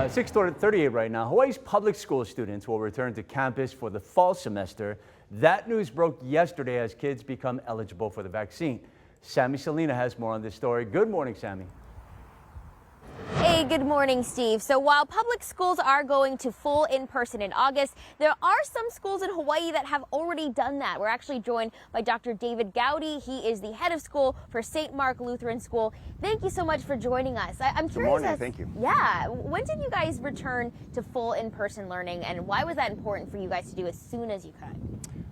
6:38 right now. Hawaii's public school students will return to campus for the fall semester. That news broke yesterday as kids become eligible for the vaccine. Sammy Salina has more on this story. Good morning, Sammy. Hey, good morning, Steve. So while public schools are going to full in-person in August, there are some schools in Hawaii that have already done that. We're actually joined by Dr. David Gaudi. He is the head of school for St. Mark Lutheran School. Thank you so much for joining us. I'm curious. Good morning, thank you. Yeah, when did you guys return to full in-person learning, and why was that important for you guys to do as soon as you could?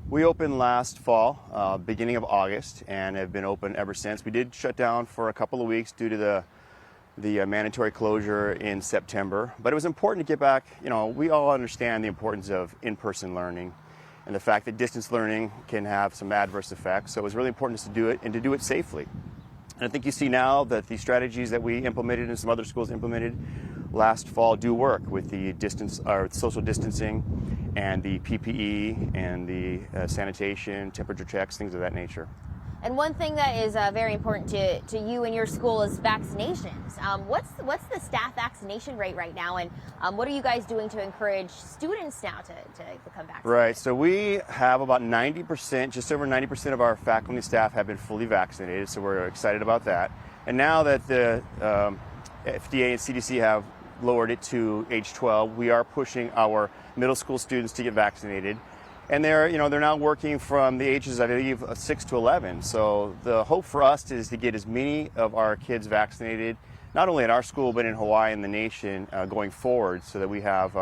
We opened last fall, beginning of August, and have been open ever since. We did shut down for a couple of weeks due to the mandatory closure in September, but it was important to get back. You know, we all understand the importance of in-person learning and the fact that distance learning can have some adverse effects, so it was really important to do it and to do it safely. And I think you see now that the strategies that we implemented and some other schools implemented last fall do work with the social distancing and the PPE and the sanitation, temperature checks, things of that nature. And one thing that is very important to you and your school is vaccinations. What's the staff vaccination rate right now, and what are you guys doing to encourage students now to become vaccinated? Right, so we have about 90%, just over 90% of our faculty and staff have been fully vaccinated, so we're excited about that. And now that the FDA and CDC have lowered it to age 12, we are pushing our middle school students to get vaccinated. And they're now working from the ages, I believe, 6 to 11. So the hope for us is to get as many of our kids vaccinated, not only at our school, but in Hawaii and the nation going forward, so that we have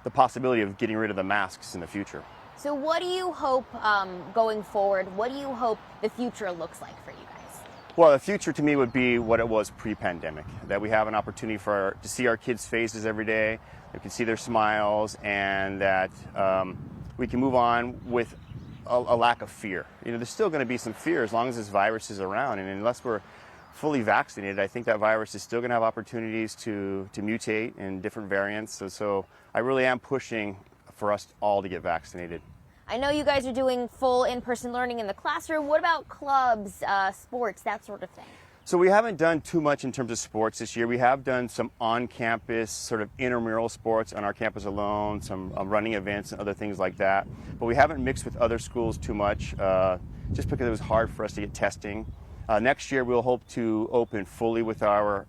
the possibility of getting rid of the masks in the future. So what do you hope going forward? What do you hope the future looks like for you guys? Well, the future to me would be what it was pre-pandemic, that we have an opportunity to see our kids' faces every day, we can see their smiles, and that we can move on with a lack of fear. You know, there's still going to be some fear as long as this virus is around, and unless we're fully vaccinated, I think that virus is still going to have opportunities to mutate in different variants. So I really am pushing for us all to get vaccinated. I know you guys are doing full in-person learning in the classroom. What about clubs, sports, that sort of thing? So we haven't done too much in terms of sports this year. We have done some on-campus sort of intramural sports on our campus alone, some running events and other things like that. But we haven't mixed with other schools too much, just because it was hard for us to get testing. Next year we'll hope to open fully with our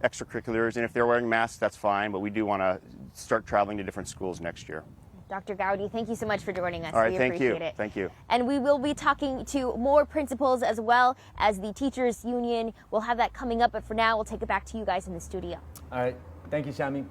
extracurriculars, and if they're wearing masks, that's fine, but we do want to start traveling to different schools next year. Dr. Gaudi, thank you so much for joining us. All right, we thank appreciate you. it. Thank you. And we will be talking to more principals as well as the teachers union. We'll have that coming up, but for now, we'll take it back to you guys in the studio. All right. Thank you, Sammy.